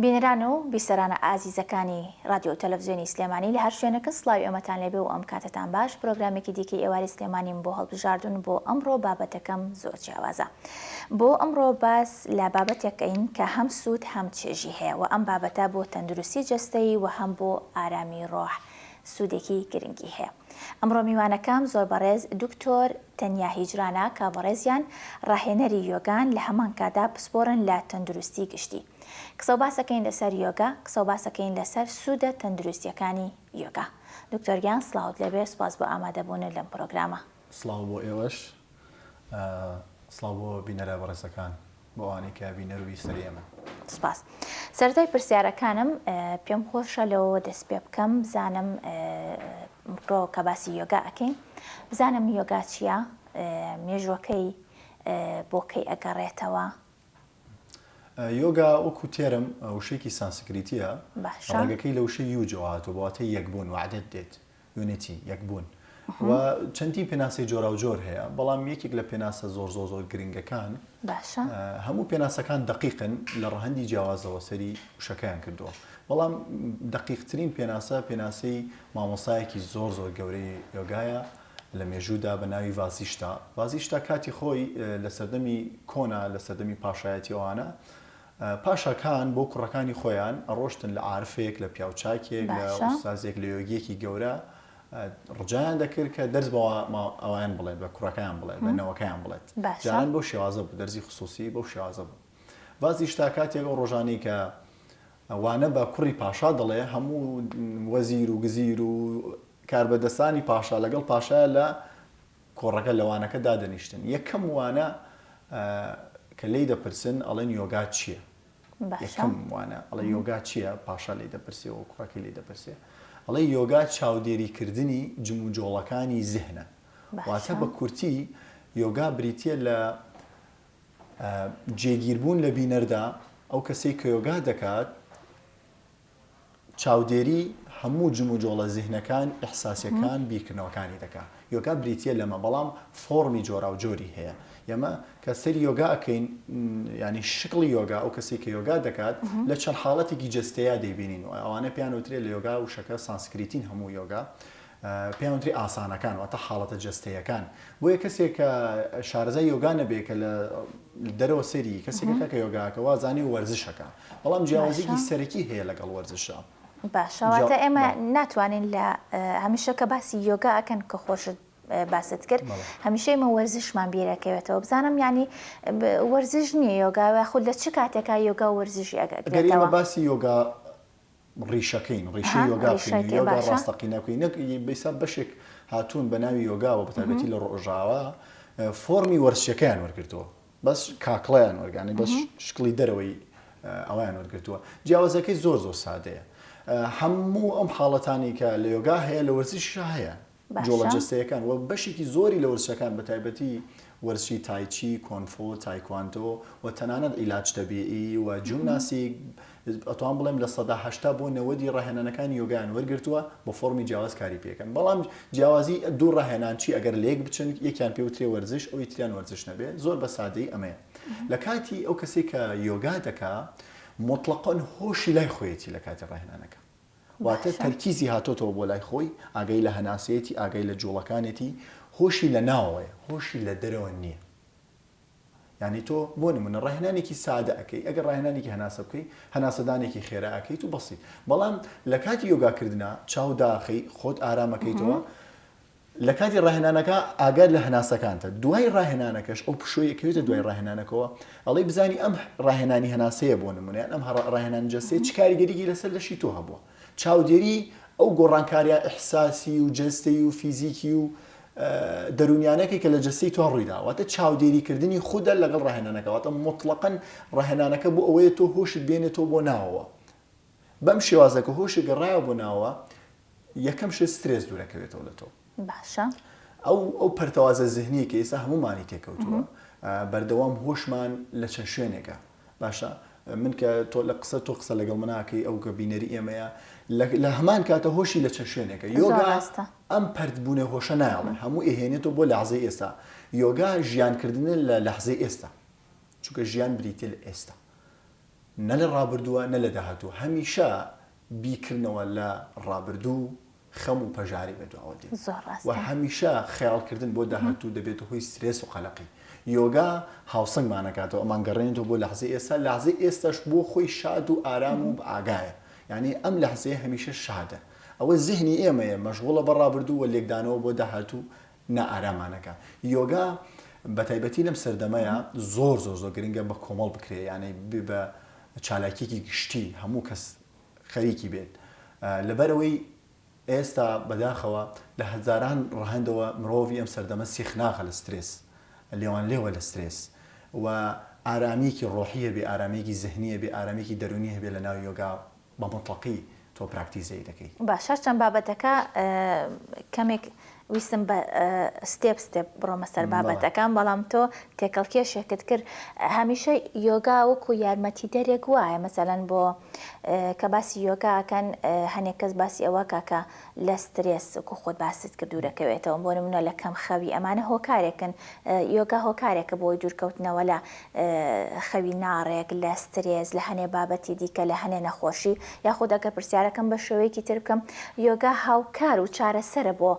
بینەران و بیسەرانە ئازیزەکانی رادیۆ و تەلەڤیزیۆنی سلێمانی لە هەر شوێنەکە سڵاوی ئەمەتان لێبێ و ئەم کاتتان باش. پرۆگرامێکی دیکەی ئێواری سلێمانیم بۆ هەڵبژاردون بۆ ئەمڕۆ بابەتەکەم زۆر جیاوازە. بۆ ئەمڕۆ باس لە بابەتێکەین کە هەم سوود هەم چێژی هەیە و ئەم بابەتە بۆ تەندروستی جەستەیی و هەم بۆ ئارامی ڕۆح سوودێکی گرنگی هەیە. ئەمڕۆ میوانەکەم زۆر بەڕێز دکتۆر تەنیا هیجرانە کە بەڕێزیان ڕاهێنەری یۆگان لە هەمان کادا پسپۆرن لە تەندروستی گشتی. قسە و باسەکەین لەسەر یۆگا، قسە و باسەکەین لەسەر سوودە تەندروستیەکانی یۆگا. دکتۆر گیان سڵاوت لەبێ، سوپاس بۆ ئامادەبوونت لەم پرۆگرامە. سڵاو بۆ ئێوەش، سڵاو بۆ بینەرە بەڕێزەکان، بۆ ئەوانەی کە بینەر و بیسەری ئێمە. سپاس. سەرەتای پرسیارەکانم پێم خۆشە لەوە دەست پێ بکەم بزانم ڕۆ کە باسی یۆگا ئەکەین، بزانم یۆگا چییە، مێژوەکەی بۆ کەی ئەگەڕێتەوە. یۆگا وەکو تێرم وشەیەکی سانسکریتیە، باشە، ڕێگەکەی لە وشەی یوجەوە هاتووە، بەواتە یەکبوون، وعدەت دێت، یونیتی، یەکبوون. و چەندی پێناسەی جۆرا و جۆر هەیە، بەڵام یەکێک لە پێناسە زۆر گرنگەکان باشە، هەموو پێناسەکان دقیقن لە ڕەهەندی جیاوازەوە سەری وشەکەیان کردووە. بەڵام دقیقترین پێناسەی مامۆسایەکی زۆر گەورەی یۆگایە لە مێژوودا بە ناوی ڤازیشتا. ڤازیشتا کاتی خۆی لە سەردەمی کۆنا، لە سەردەمی پاشایەتی ئەوانە، پاشاکان بۆ کوڕەکانی خۆیان ئەڕۆشتن لە عارفێک، لە پیاوچاکێک، لە ئوستازێک، لە یۆگیەکی گەورە، ڕجایان دەکرد کە دەرز بە ئەویان بڵێت، بە کوڕەکەیان بڵێت، بە نەوەکەیان بڵێت. جاران بۆ شێوازە بوو، دەرزی خصوصی بۆ شێوازە بوو. ڤازیشتا کاتێک ئەو ڕۆژانەی کە وانە بە کوڕی پاشا دەڵێ، هەموو وەزیر و گزیر و کاربەدەستانی پاشا لەگەڵ پاشایە لە کۆڕەکە لەوانەکە دادەنیشتن. یەکەم وانە کە لی دەپرسن ئەڵێن یۆگا چییە؟ یەکەم وانە ئەڵێ یۆگا چییە؟ پاشا لی دەپرسێ و کوڕەکەی لی دەپرسێ، ئەڵێ یۆگا چاودێریکردنی جم و جۆڵەکانی زیهنە. واتە بە کورتی یۆگا بریتیە لە جێگیربوون لە بینەردا. ئەو کەسەی کە یۆگا دەکات چاودێری هەموو جم و جۆڵە زیهنەکان، ئیحساسیەکان، بیرکردنەوەکانی دەکات. یۆگا بریتیە لەمە، بەڵام فۆرمی جۆرا و جۆری هەیە. ئێمە کە سەری یۆگا ئەکەین، ینی شکڵی یۆگا، ئەو کەسی کە یۆگا دەکات لە چەند حاڵەتێکی جەستەیە دەیبینین. و ئەوانە پێیان وترێت لە یۆگا وشەکە سانسکریتین، هەموو یۆگا پێیان وترێت ئاسانەکان، واتە حاڵەتە جەستەیەکان. بۆیە کەسێک کە شارەزای یۆگا نەبێت، کە لە دەرەوە سەری کەسێکەکە کە یۆگاکە وازانی و وەرزشەکە، بەڵام جیاوازێکی سەرەکی هەیە لەگەڵ وەرزشە. باشەواتە ئێمە ناتوانین لە هەمیشە کە باسی یۆگا ئەکەن کە خۆشت باست کرد، هەمیشە ئێمە وەرزشمان بیرەکەوێتەوە. بزانم ینی وەرزش نییە یۆگا، خود لە چ کاتێکا یۆگا وەرزشی ئەگەرێمە باسی یۆگا ڕیشەکەین، ڕیشەی یۆگا یۆگا ڕاستەقینەکەی نەک بەیسا بەشێک هاتوون بە ناوی یۆگاوە، بەتایبەتی لە ڕۆژاوە فۆرمی وەرزشەکەیان وەرگرتووە، بەس کاکڵیان وەرگانی، بەس شکلی دەرەوەی ئەویان وەرگرتووە. جیاوازەکەی زۆر سادەیە. هەموو ئەم حاڵەتانی کە لە یۆگا هەیە لە وەرزشیشە هەیە، جۆڵە جەستەیەکان، و بەشێکی زۆری لە وەرزشەکان بەتایبەتی وەرزشی تایچی، کۆنفۆ، تایکواندۆ و تەنانەت عیلاج تەبیعی و جیمناستیک، ئەتوان بڵێم لە 80 بۆ 90 ڕاهێنانەکانی یۆگایان وەرگرتووە بە فۆرمی جیاواز کاری پێکەن. بەڵام جیاوازی دوو ڕاهێنانچی ئەگەر لێک بچن، یەکیان پێ وترێ وەرزش، ئەوی تریان وەرزش نەبێت، زۆر بە سادەی ئەمەیە. لە کاتی ئەو کەسێک کە یۆگا دەکات مطلقاً هۆشی لای خۆیەتی لە کاتی ڕاهێنانەکە، واتە تەرکیزی هاتۆتەوە بۆ لای خۆی، ئاگای لە هەناسەیەتی، ئاگای لە جوڵەکانێتی، هۆشی لە ناوەیە، هۆشی لە دەرەوە نییە. یعنی تۆ بۆ نمونە ڕاهێنانێکی سادە ئەەکەی، ئەگەر ڕاهێنانێکی هەناسە بکەی، هەناسەدانێکی خێرا ئەەکەیت و بەسیت. بەڵام لە کاتی یۆگاکردنا چاو داخەی، خۆت ئارامەکەیتەوە، لە کاتی ڕاهێنانەکە ئاگاد لە هەناسەکانتە. دوای ڕاهێنانەکەش ئەو پشۆیەکەوێتە دوای ڕاهێنانەکەەوە، ئەڵێ بزانی ئەم ڕاهێنانی هەناسەیە بۆ نمونە، ئەم ڕاهێنان جەستەیە چ کاریگەریی لەسەر لەشی تۆ هەبووە. چاودێری ئەو گۆڕانکاریە ئیحساسی و جەستەی و فیزیکی و دەرونیانەکەی کە لە جەستەی تۆ ڕوویدا، واتە چاودێریکردنی خودە لەگەڵ ڕاهێنانەکە، واتە مطلقاً ڕاهێنانەکە بۆ ئەوەیە تۆ هۆشت بێنێتەوە بۆ ناوەوە. بەم شێوازەکە هۆشی گەڕایە بۆ ناوە، یەکەم شت سترێس دوورەکەوێتەوە لە تۆ. باشە. ئەو پەرتەوازە زیهنی کە ئێستا هەمومانی تێکەوتووە، بەردەوام هۆشمان لە چەند شوێنێکە. باشە، من کە تۆ لە قسە لەگەڵ مناکەی، ئەو کە بینەری ئێمەیە، لە هەمان کاتە هۆشی لە چەند شوێنێکە. یۆگا ئەم پەردبوونە هۆشە نایڵێ، هەموو ئێهێنێتەوە بۆ لەحزەی ئێستا. یۆگا ژیانکردنە لە لەحزەی ئێستا، چونکە ژیان بریتێ لە ئێستا. نە لە ڕابردووە نە لە داهاتوو هەمیشە بیکردنەوە لە ڕابردوو خەم و پەژاری بێتەوە دێت و هەمیشە خەیاڵکردن بۆ داهاتوو دەبێت هۆی سترێس و قەلەقی یۆگا هاوسنگمانەکاتەوە ئەمان گەڕێنێتەوە بۆ لەحزەی ئێستا لەحزەی ئێستاش بۆ خۆی شاد و ئارام و ئاگایە یعنی ئەم لەحزەیە هەمیشە شادە ئەوە زیهنی ئێمەیە مەشغوڵە بە ڕابردوو و لێکدانەوە بۆ داهاتوو نائارامانەکە یۆگا بە تایبەتی لەم سەردەمەیە زۆر گرنگە بە کۆمەڵ بکرێ یعنی بە چالاکیێکی گشتی هەموو کەس خەریکی بێت لەبەرەوەی ئێستا بەداخەوە لە هەزاران ڕەهەندەوە مرۆڤی ئەم سەردەمە سیخ ناخە لە سترێس لێوان لێوە لە سترێس و ئارامێکی ڕۆحیە بێ ئارامێکی زەهنیە بێ ئارامێکی دەرونی هەبێ لە ناو یۆگا بە مطلقی تۆ پراکتیزەی دەکەی باشە چەند بابەتەکە کەمێک ویستم بە ستێپ بڕۆمە سەر بابەتەکان بەڵام تۆ تێکەڵکێشێکت کرد هەمیشە یۆگا وەکو یارمەتی دەرێک وایە مەسەلەن بۆ کە باسی یۆگاکەن هەنێک کەس باسی ئەوە کاکە لە سترێس وەکو خۆت باست کرد دوورەکەوێتەوە بۆ نمونە لە کەم خەوی ئەمانە هۆکارێکن یۆگا هۆکارێکە بۆی دوورکەوتنەوە لە خەوی ناڕێک لە سترێس لە هەنێ بابەتی دیکە لە هەنێ نەخۆشی یاخود ئەگەر پرسیارەکەم بە شێوەیەکی تر بکەم یۆگا هاوکار و چارەسەرە بۆ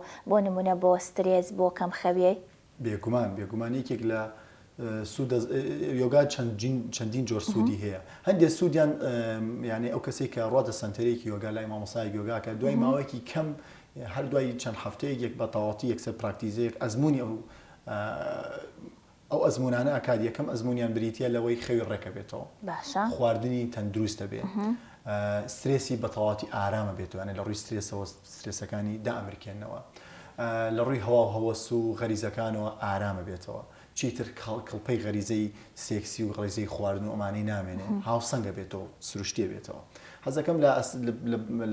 نمونە بۆ سترێس بۆ کەم خەویە بێگومان یەکێک لە یۆگا چەندین جۆر سوودی هەیە هەندێک سوودیان یعنی ئەو کەسێک کە ڕاتە سنتەرێکی یۆگا لای مامۆسای یۆگاکە دوای ماوەیەکی کەم هەر دوای چەند هەفتەیەک بە تەواوەتی یەکسەر پراکتیزەیەک ئەزمموی ئەو ئەزمونانە ئاکاد یەکەم ئەزمونیان بریتە لەوەی خەوی ڕێکە بێتەوە خواردنی تەندروستە بێت سترێسی بە تەواوەتی ئارامە بێتەوە لە ڕووی سترێسەوە سترێسەکانی دائەمریکێنەوە لە ڕووی هەوا و هەوەس و غەریزەکانەوە ئارامە بێتەوە چیتر کڵپەی غەریزەی سێکسی و غەریزەی خواردن و ئەمانی نامێنێ هاوسەنگە بێتەوە سروشتیە بێتەوە حەزەکەم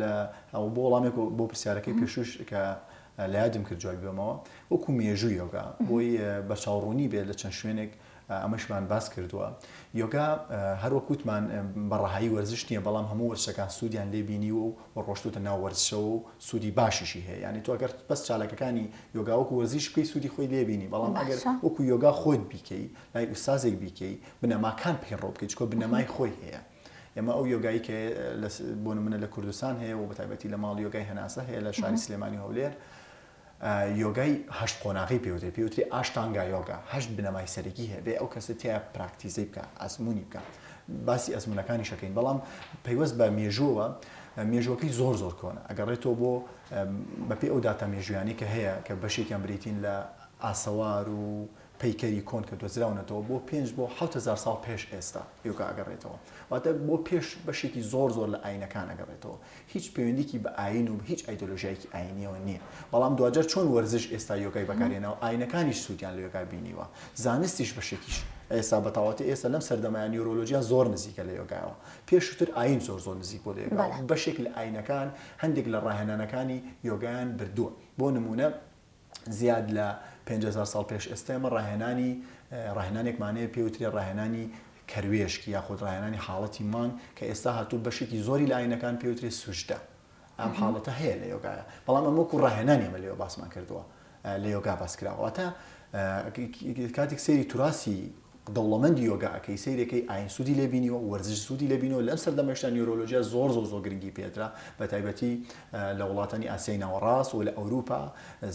لە بۆ وەڵامێک بۆ پرسیارەکەی پێشوش کە لە یادم کرد جواب بێمەوە وەکو مێژوو یۆگا بۆی بە چاوڕوونی بێت لە چەند شوێنێک ئەمەشمان باس کردووە یۆگا هەروەکوتمان بەڕەهایی وەرزش نییە بەڵام هەموو وەرزشەکان سوودیان لێبینی و ڕۆشتوتە ناو وەرزشەوە و سوودی باشیشی هەیە یعنی تۆ ئەگەر بەس چالاکەکانی یۆگا وەکو وەرزش بکەی سوودی خۆی لێبینی بەڵام ئەگەر وەکو یۆگا خۆت بیکەی لای ئوستازێک بیکەی بنەماکان پێڕۆ بکەیت چکۆ بنەمای خۆی هەیە ئێمە ئەو یۆگایی کە بۆ نمونە لە کوردستان هەیە و بەتایبەتی لە ماڵ یۆگای هەناسە هەیە لە شاری سلێمانی هەولێر یۆگای هەشت قۆناغی پێوتری ئاشتانگا یۆگا هەشت بنەمای سەرەکی هەیە بێ ئەو کەسە تیا پراکتیزەی بکە ئەزمموی بکە باسی ئەزمونەکانی شەکەین بەڵام پەیوەست بە مێژووە مێژوەکەی زۆر کۆنە ئەگەڕێتەوە بۆ بەپێ ئەو داتا مێژویانی کە هەیە کە بەشێکیان بریتین لە ئاسەوار و پەیکەری کۆن کە دۆزراونەتەوە بۆ 5 بۆ 7,000 ساڵ پێش ئێستا یۆگا ئەگەڕێتەوە واتە بۆ پێش بەشێکی زۆر لە ئاینەکان ئەگەڕێتەوە هیچ پەیوەندیکی بە ئاین و هیچ ئایدۆلۆژیایکی ئاینیەوە نییە بەڵام دوجار چۆن وەرزش ئێستا یۆگای بەکارێنەوە ئاینەکانیش سوودیان لە یۆگا بینیوە زانستیش بەشێکیش ئێستا بەتاواتی ئێستا لەم سەردەمایان نیورۆلۆژیا زۆر نزیکە لە یۆگایەوە پێشتر ئاین زۆر نزیک بۆ لە یۆگا بەشێک لە ئاینەکان هەندێک لە ڕاهێنانەکانی یۆگایان بردووە بۆ نمونە زیاد لە 5,000 ساڵ پێش ئێستێمە ڕاهێنانێکمانەیە پێوترێ ڕاهێنانی کەروێشکی یاخود ڕاهێنانی حاڵەتی مانگ کە ئێستا هاتوو بەشێکی زۆری لە ئاینەکان پێوترێ سوژدە ئەم حاڵەتە هەیە لە یۆگایە بەڵام ئەم وەکو ڕاهێنانی ئەمە لێوە باسمان کردووە لە یۆگا باسکراوەتە کاتێک سەیری توراسی دەوڵەمەندی یۆگاکەی سەیرەکەی ئاین سوودی لێبینیوە وەرزش سوودی لێبینەوە لەم سەردەمەشتا نیورۆلۆژیا زۆر گرنگی پێدرا بە تایبەتی لە وڵاتانی ئاسیای ناوەڕاست و لە ئەوروپا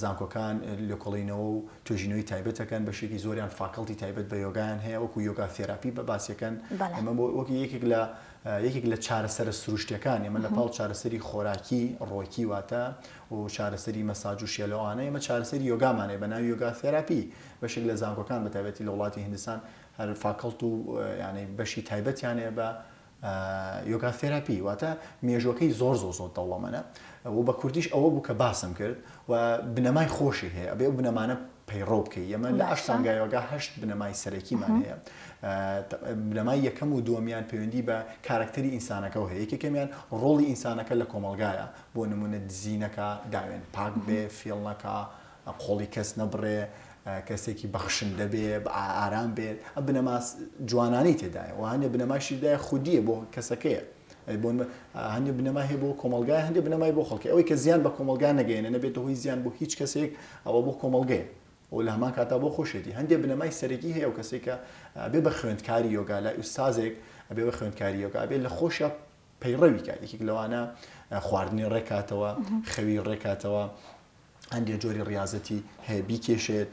زانکۆکان لێکۆڵینەوە و توێژینەوەی تایبەتەکەن بەشێکی زۆریان فاکەڵتی تایبەت بە یۆگایان هەیە وەکو یۆگا تێراپی بە باسیەکەن ئەمە وەکی یەکێک لە چارەسەرە سروشتیەکان ئێمە لە پاڵ چارەسەری خۆراکی ڕۆکی واتە و چارەسەری مەساج و شێلەوانە ئێمە چارەسەری یۆگامانێ بە ناوی یۆگا تێراپی بەشێک لە زانکۆکان بە تایبەتی لە وڵاتی هیندستان هەر فاکەڵت و ینی بەشی تایبەتیانێ بە یۆگا تێراپی واتە مێژوەکەی زۆر دەوڵەمەنە و بە کوردیش ئەوە بوو کە باسم کرد و بنەمای خۆشی هەیە ئەبێ بنەمانە پەیڕۆ بکەی ئەمە لە ئاشتانگا یۆگا 8 بنەمای سەرەکیمان هەیە بنەمای یەکەم و دووەمیان پەیوەندی بە کارکتەری ئینسانەکە هەیە یەکێکەمیان ڕۆڵی ئینسانەکە لە کۆمەلگایە بۆ نمونە دزینەکە داوێن پاک بێ فێڵنەکە قۆڵی کەس نەبڕێ کەسێکی بەخشندە بێ بە ئارام بێت ئە بنەما جوانانی تێدایە و هەندێک بنەماشیدای خودیە بۆ کەسەکەیە هەندێک بنەما هەیە بۆ کۆمەلگای هەندێک بنەمای بۆ خەڵکی ئەوەی کە زیان بە کۆمەلگا نەگەێنە نەبێت هۆی زیان بۆ هیچ کەسێک ئەوە بۆ کۆمەلگەیە و لە هەمان کاتا بۆ خۆشێتی هەندێک بنەمای سەرەکی هەیە و کەسێکە بێ بە خوێندکاری یۆگا لای ئوستازێک ئەبێ بە خوێندکاری یۆگا ئەبێ لە خۆشە پەیڕەویکە یەکێک لەوانە خواردنی ڕێکاتەوە خەوی ڕێکاتەوە هەندێک جۆری ڕاضەتی هەیە بیکێشێت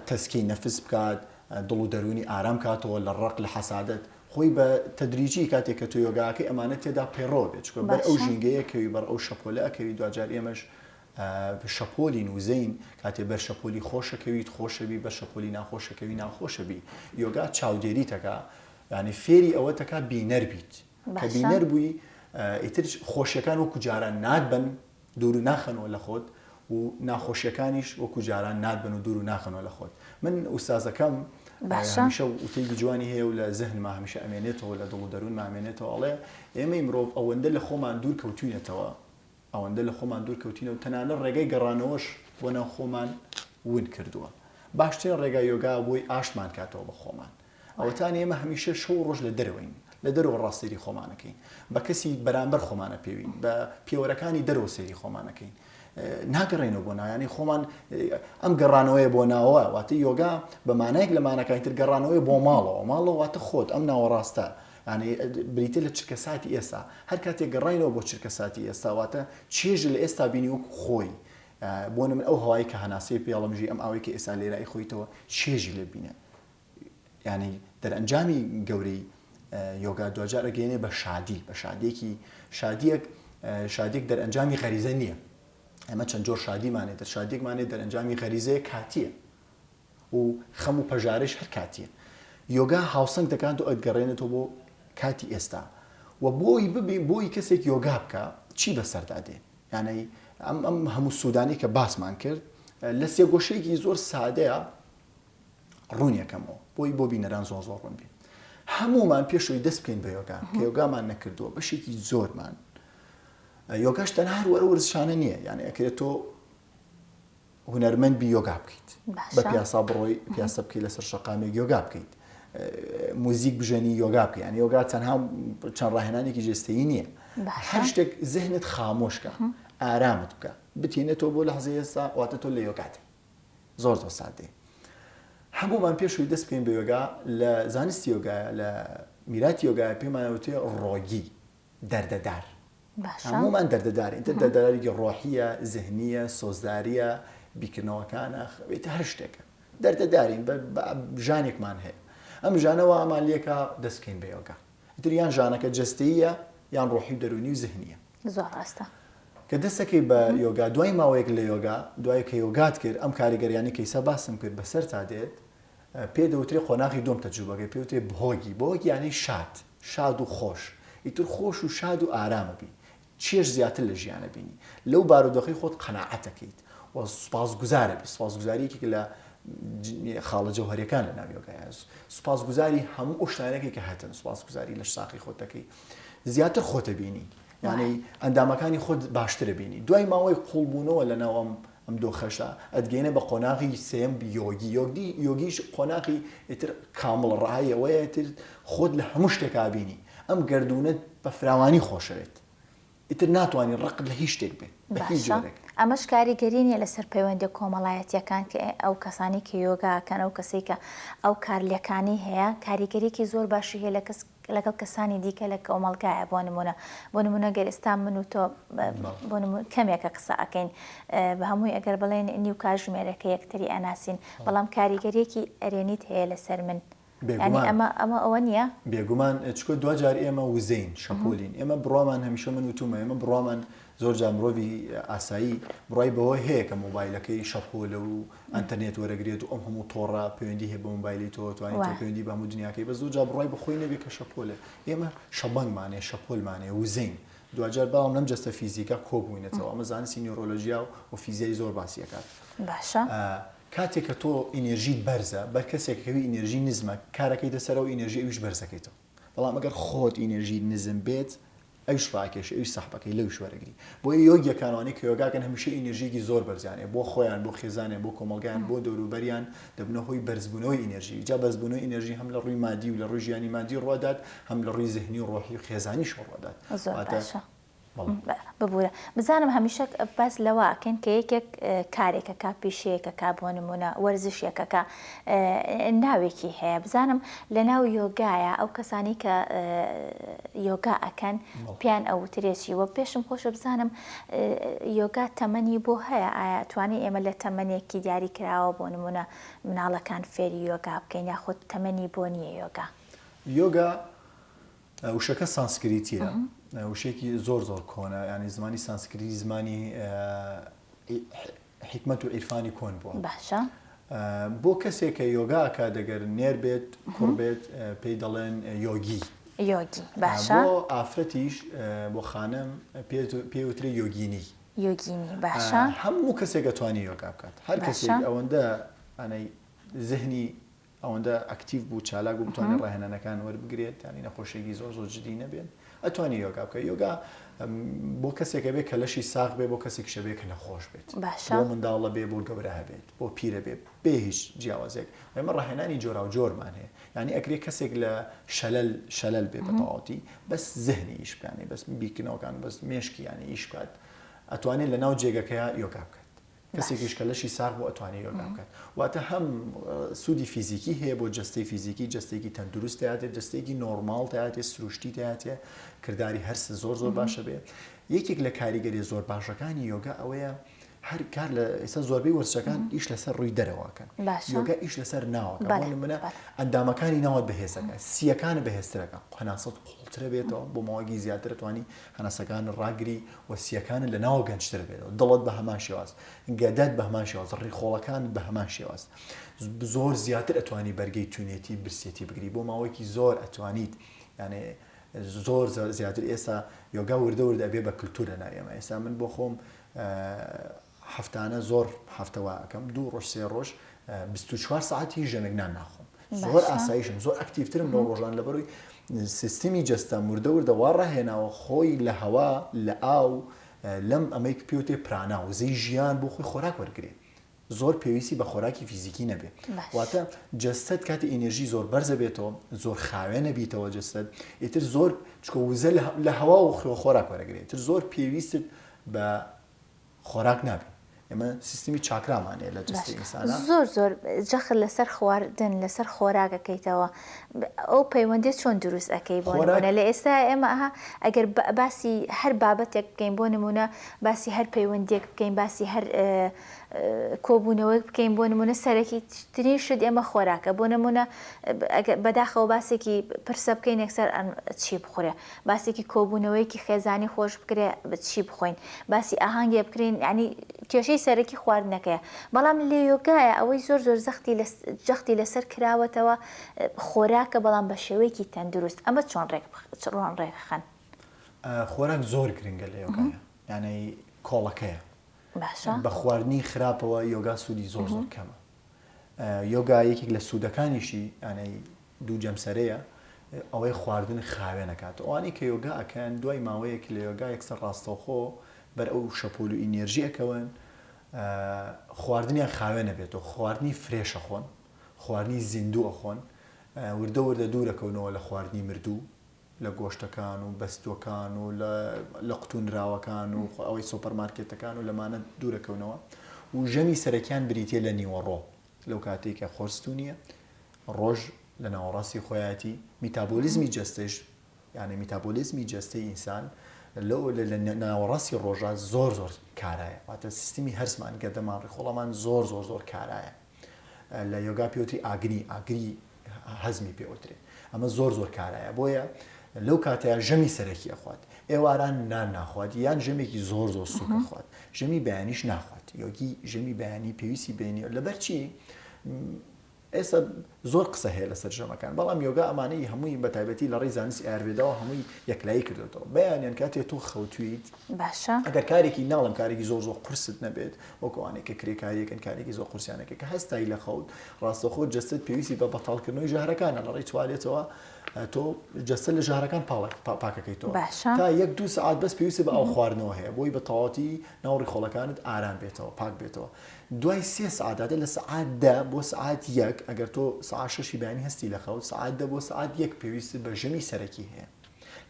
تەسکەی نەفس بکات دڵ و دەرونی ئارام کاتەوە لە ڕق لە حەسادەت خۆی بە تەدریجی کاتێک کە تۆ یۆگاکەی ئەمانە تێدا پەیڕۆ بێت چکە بەر ئەو ژینگەیەکەوی بەر ئەو شەپۆلەکەوی دوجار ئێمەش شەپۆلی نوزەین کاتێ بەر شەپۆلی خۆشەکەویت خۆشەبی بە شەپۆلی ناخۆشەکەوی ناخۆشەبی یۆگا چاودێریتەکە یعنی فێری ئەوە تەکا بینەر بیت کە بینەر بووی ئیتر خۆشیەکان وەکو جاران نادبن دوور و ناخەنەوە لە خۆت و ناخۆشیەکانیش وەکو جاران نادبن و دوور و ناخەنەوە لە خۆت من ئوستازەکەم هەمیشە وتەیەکی جوانی هەیە و لە زەهنما هەمیشە ئەمێنێتەوە لە دڵ و دەروونما ئەمێنێتەوە ئەڵێ ئێمەی مرۆڤ ئەوەندە لە خۆمان دوور کەوتوینەتەوە ئەوەندە لە خۆمان دوور کەوتینەوە تەنانە ڕێگەی گەڕانەوەش بۆ ناو خۆمان ون کردووە باشترین ڕێگای یۆگا بۆی ئاشتمان کاتەوە بە خۆمان ئەوەتان ئێمە هەمیشە شەو ڕۆژ لە دەرەوەین لە دەرەوە ڕاستێری خۆمانەکەین بە کەسی بەرامبەر خۆمانە پێوین بە پێوەرەکانی دەرەوە سێری خۆمانەکەین ناگەڕێنەوە بۆ ناویانی خۆمان ئەم گەڕانەوەی بۆ ناوە واتە یۆگا بە مانایەک لە مانەکانی تر گەڕانەوەی بۆ ماڵەوە واتە خۆت ئەم ناوەڕاستە ینی بریتە لە چرکە ساتی ئێستا هەر کاتێک گەڕینەوە بۆ چرکە ساتی ئێستا واتە چێژ لە ئێستا بینی وەکو خۆی بۆ من ئەو هەوایی کە هەناسەی پێڵەمژی ئەم ئاوەی کە ئێستا لێرای خۆیتەوە چێژی لێ بینە ینی دەرئەنجامی گەورەی یۆگا دوجار ئەگەێنێ بە شادی بە شادێکی شادێک دەرئەنجامی غەریزە نییە ئەمە چەند جۆر شادیمانێت دەر شادێکمانێت دەرئەنجامی غەریزەیە کاتیە و خەم و پەژارش هەر کاتیە یۆگا هاوسەنگ دەکات و ئەتگەڕێنێتەوە بۆ کاتی ئێستا و بۆی کەسێک یۆگا بکە چی بەسەردادێ یانەی ئەم هەموو سوودانی کە باسمان کرد لە سێگۆشەیەکی زۆر سادەیە ڕوونیەکەمەوە بۆ بینەران زۆر ڕوون بێت هەمومان پێشەوەی دەست بکەین بە یۆگا کە یۆگامان نەکردووە بەشێکی زۆرمان یۆگاش تەنها هەروەرە وەرزشانە نییە یعنی ئەکرێت تۆ هونەرمەندبی یۆگا بکەیت بە پیاسا بڕۆی پیاسە بکەیت لەسەر شەقامێک یۆگا بکەیت موزیک بژێنی یۆگا بکەیت یعنی یۆگا تەنها چەند ڕاهێنانێکی جێستەیی نییە هەر شتێک زەهنت خامۆشکە ئارامت بکە بتێنێتەوە بۆ لە حەزی ئێستا واتە تۆ لە یۆگات زۆر سادەیە هەموومان پێشووی دەست بکەین بە یۆگا لە زانستی یۆگایە لە میراتی یۆگایە پێمانەوتێ ڕۆگی دەردەدار هەمومان دەردەدارین دەردەدارێکی ڕۆحیە زەهنیە سۆزداریە بیکردنەوەکانە هەر شتێکە دەردەدارین ژانێکمان هەیە ئەم ژانەوە ئەمان لێکە دەستکەین بە یۆگا ئیتر یان ژانەکە جەستەییە یان ڕۆحی دەرونی و زەهنیە زۆر ڕاستە کە دەستەکەی بە یۆگا دوای ماوەیەک لە یۆگا دوای کە یۆگات کرد ئەم کاریگەریانی کەیسا باسم کرد بەسەر تا دێت پێ دەوترێ خۆناغی دۆم تەجروبەکەی پێوتێ بۆگی یعنی شاد و خۆش ئیتر خۆش و شاد و ئارامە بی چێژ زیاتر لە ژیانە بینی لەو بارودۆخی خۆت قەناعەتەکەیت و سوپاسگوزارە بی سوپاسگوزاریەکی لە خاڵە جەوهەریەکان لە ناو یۆگایە سوپاسگوزاری هەموو ئەو شتانەکەی کە هاتن سوپاسگوزاری لە ساقی خۆت دەکەی زیاتر خۆتە بینی یعنی ئەندامەکانی خۆت باشترە بینی دوای ماوەی قوڵبوونەوە لە ناو ئەم دۆخەشە ئەدگەێنە بە قۆناغی سێم یۆگیش قۆناغی ئیتر کامڵ ڕایەوەیە تر خۆت لە هەموو شتێکا بینی ئەم گردونت بە فراوانی خۆشەوێت ئیتر ناتوانانی ڕق لە هیچ شتێک بێت بە هیچ جۆرێک ئەمەش کاریگەرینیە لەسەر پەیوەندی کۆمەڵایەتیەکان کە ئەو کەسانی کە یۆگاکەن ئەو کەسێک کە ئەو کارلەکانی هەیە کاریگەریەکی زۆر باشی هەیە لەگەڵ کەسانی دیکە لە کۆمەڵگایە بۆ نمونە گەر ئێستا من و تۆ کەمێکە قسە ئەکەین بە هەمووی ئەگەر بڵێن نیو کاژمێرەکە یەکتری ئەناسین بەڵام کاریگەریەکی ئەرێنیت هەیە لەسەر من ئەمە ئەوە نییە بێگومان چکۆ دوجار ئێمە وزەین شەپۆلین ئێمە بڕوامان هەمیشە من وتومە ئێمە بڕوامان زۆر جا مرۆڤی ئاسایی بڕای بەوە هەیە کە مۆبایلەکەی شەپۆلە و ئەنتەرنێت وەرەگرێت و ئەم هەموو تۆڕە پەیوەندی هەیە بە مۆبایلی تۆ توانیت پەیوەندی بە هەموو دنیاکەی بە زۆر جا بڕای بەخۆی نەبێت کە شەپۆلە ئێمە شەبەنگمانێ شەپۆلمانێ وزەین دوجار باوام لەم جەستە فیزیکا کۆبووینەتەوە ئەمە زانستی نیۆرۆلۆژیا و فیزیای زۆر باسیەکات باشە کاتێک کە تۆ ئینێرژیت بەرزە بەر کەسێکەوەی ئینێرژی نزمە کارەکەی دەسەرەوە ئینێرژی ئەویش بەرزەکەیتەوە بەڵام ئەگەر خۆت ئینێرژی نزم بێت ئەوش ڕاکێش ئەوش سەحبەکەی لەوش وەرەگری بۆ یۆگیەکانوانی کە یۆگاکەن هەمیشە ئینێرژیەکی زۆر بەرزیانێ بۆ خۆیان بۆ خێزانیان بۆ کۆمەڵگەیان بۆ دەوروبەریان دەبنە هۆی بەرزبوونەوەی ئینێرژی جا بەرزبوونەوەی ئینێرژی هەم لە ڕووی مادی و لە ڕووی ژیانی مادی ڕوادات هەم لە ڕووی زەهنی و ڕۆحی و خێزانیش ڕوادات ببوورە بزانم هەمیشە باس لەوەکەن کە یەکێک کارێکە کا پیشەیەکە بۆ نمونە وەرزشێکەکە ناوێکی هەیە بزانم لە ناو یۆگایە ئەو کەسانی کە یۆگا ئەکەن پیان ئەو ترێکی وە پێشم خۆشە بزانم یۆگا تەمەنی بۆ هەیە ئایا توانین ئێمە لە تەمەنێکی دیاری کراوە بۆ نمونە مناڵەکان فێری یۆگا بکەین یاخود تەمەنی بۆ نییە یۆگا یۆگا وشەکە سانسکریتیە وشێکی زۆر کۆنە ینی زمانی سانسکریتی زمانی حکمت و عیرفانی کۆن بووە باشە بۆ کەسێک کە یۆگاکە دەگەر نێر بێت کوڕ بێت پێی دەڵێن یۆگی باشە بۆ ئافرەتیش بۆ خانم پێوتری یۆگینی باشە هەموو کەسێک دەتوانێت یۆگا بکات هەر کەسێک ئەوەندە ئەنەی ذهنی ئەوەندە ئەکتیڤ بوو چالاک بوو بتوانێت ڕاهێنانەکان وەربگرێت ینی نەخۆشێکی زۆر جدی نەبێت ئەتوانی یۆگا بکە یۆگا بۆ کەسێکە بێت کە لەشی ساغ بێ بۆ کەسێک شەبێت کە نەخۆش بێت بۆ منداڵە بێ بۆ گەورە هەبێت بۆ پیرە بێت بێ هیچ جیاوازێک ئێمە ڕاهێنانی جۆرا و جۆرمان هەیە ینی ئەگرێ کەسێک لە شەلەل بێ بەتەواوەتی بەس ذهنی ئیش بکانێ بەس بیکنەوەکان بەس مێشکی ینی ئیش بکات ئەتوانێت لە ناو جێگەکەیە یۆگا بکات کەسێکیش کە لەشی ساغ بۆ ئەتوانێت یۆگا بکات واتە هەم سوودی فیزیکی هەیە بۆ جەستەی فیزیکی جەستێکی تەندروست هەیە جەستێکی نۆرماڵ هەیە سروشتی هەیە کردداری هەرس زۆر باشە بێت یەکێک لە کاریگەری زۆر باشەکانی یۆگا ئەوەیە هەر کار لە ئێستا زۆربەی وەرزشەکان ئیش لەسەر ڕووی دەرەوەکەن یۆگا ئیش لەسەر ناوەکە منە ئەندامەکانی ناوت بەهێزەکە سیەکانە بەهێزترەکە هەناسەت قوڵترە بێتەوە بۆ ماوەیەکی زیاتر توانی هەناسەکان ڕاگری و سیەکانە لە ناوە گەنجتر بێتەوە دڵت بە هەمان شێواز گەدەت بە هەمان شێواز ڕێخۆڵەکان بە هەمان شێواز زۆر زیاتر ئەتوانی بەرگەی تونێتی برسێتی بگری بۆ ماوەیەکی زۆر ئەتوانیت یانێ زۆر زیاتر ئێستا یۆگا وردە ئەبێ بە کللتورە نایەمە ئێستا من بۆ خۆم هەفتانە زۆر هەفتەوە ئەەکەم 2 ڕۆژ 3 ڕۆژ 24 ساعتی ژەمێکنان ناخۆم زۆر ئاسایشم زۆر ئەکتیڤترم لەو ڕۆژان لەبەروی سیستمی جەستە وردە وا ڕاهێناوە خۆی لە هەوا لە ئاو لەم ئەمەی پێوتێ پرانا و زەی ژیان بۆ خۆی خۆراک وەرگێ زۆر پێویستی بە خۆراکی فیزیکی نەبێ واتە جەستت کاتی ئینێژی زۆر بەرزە بێتەوە زۆر خاوێنە بیتەوە جەستت ئیتر زۆر چکە وزە لە هەوا و خۆراک وەرەگرێت تر زۆر پێویستت بە خۆراک نابێت ئێمە سیستمی چاکرامانەیە لە جەستی ئینسانە زۆر جەخت لەسەر خواردن لەسەر خۆراکەکەیتەوە ئەو پەیوەندێت چۆن دروست ئەەکەی بۆ نمونە لە ئێستا ئێمە ئەگەر باسی هەر بابەتێک بکەین بۆ نمونە باسی هەر پەیوەندێک بکەین باسی هەر کۆبوونەوەی بکەین بۆ نمونە سەرەکی ترین شت ئێمە خۆراکە بۆ نمونە بەداخەوە باسێکی پرسە بکەین یەکسەر چی بخورێ باسێکی کۆبوونەوەیکی خێزانی خۆش بکرێ بە چی بخۆین باسی ئاهەنگێ بکرین ینی کێشەی سەرەکی خواردنەکەیە بەڵام لە یۆگایە ئەوەی زۆر جەختی لەسەر کراوەتەوە خۆراکە بەڵام بە شێوەیەکی تەندروست ئەمە چۆن ڕێکخەن خۆراک زۆر گرنگە لە یۆگایە یانەی کۆڵەکەیە بە خواردنی خراپەوە یۆگا سوودی زۆر کەمە یۆگا یەکێک لە سوودەکانیشی ئەنەی دوو جەمسەرەیە ئەوەی خواردن خاوێنەکات ئەوانی کە یۆگا ئەکەن دوای ماوەیەک لە یۆگا یەکسەر ڕاستەوخۆ بەر ئەو شەپۆل و ئینێرژی ئەکەون خواردنیان خاوێنە بێتەوە خواردنی فرێشە خۆن خواردنی زیندوو ئەخۆن وردە دوورەکەونەوە لە خواردنی مردوو لە گۆشتەکان و بەستۆکان و لە قوتونراوەکان و ئەوەی سۆپەرمارکێتەکان و لەمانە دوورەکەونەوە و ژەمی سەرەکیان بریتە لە نیوەڕۆ لەو کاتێکە خۆرستو نییە ڕۆژ لە ناوەڕاستی خۆیەتی میتابۆلیزمی جەستش یعنی میتابۆلیزمی جەستەی ئینسان لە ناوەڕاستی ڕۆژە زۆر کارایە واتە سیستمی هەرسمان گەردەمان ڕێخۆڵەمان زۆر کارایە لە یۆگا پێوتری ئاگری هەزمی پێوترێ ئەمە زۆر کارایە بۆیە لەو کاتەیە ژەمی سەرەکی ئەخوات ئێواران نان ناخوات یان ژەمێکی زۆر سووکە خوات ژەمی بەیانیش ناخوات یۆگی ژەمی بەیانی پێویستی بینی لەبەر چی ئێستا زۆر قسە هەیە لەسەر ژەمەکان بەڵام یۆگا ئەمانەی هەمووی بەتایبەتی لە ڕێی زانستی ئایوێداوە هەمووی یەکلایی کردێتەوە بەیانیان کاتێک تۆ خەوتویت باشە ئەگەر کارێکی ناڵم کارێکی زۆر قورست نەبێت وەکوانێک کە کرێکاریەکەن کارێکی زۆر قورسیانەکە کە هەستایی لە خەوت ڕاستەخۆ جەستت پێویستی بە بەتاڵکردنەوەی ژەهرەکانە لە ڕێی توالێتەوە تۆ جەستە لە ژەهرەکان پاکەکەیتەوە تا 1-2 ساعت بەس پێویستی بە ئەو خواردنەوە هەیە بۆی بە تەواوەتی ناو ڕێخۆڵەکانت ئارام بێتەوە پاک بێتەوە دوای 3 ساعتە لە ساعت 10 بۆ ساعت 1 ئەگەر تۆ ساعت 6 بەیانی هەستی لە خەوت ساعت 10 بۆ ساعت 1 پێویست بە ژەمی سەرەکی هەیە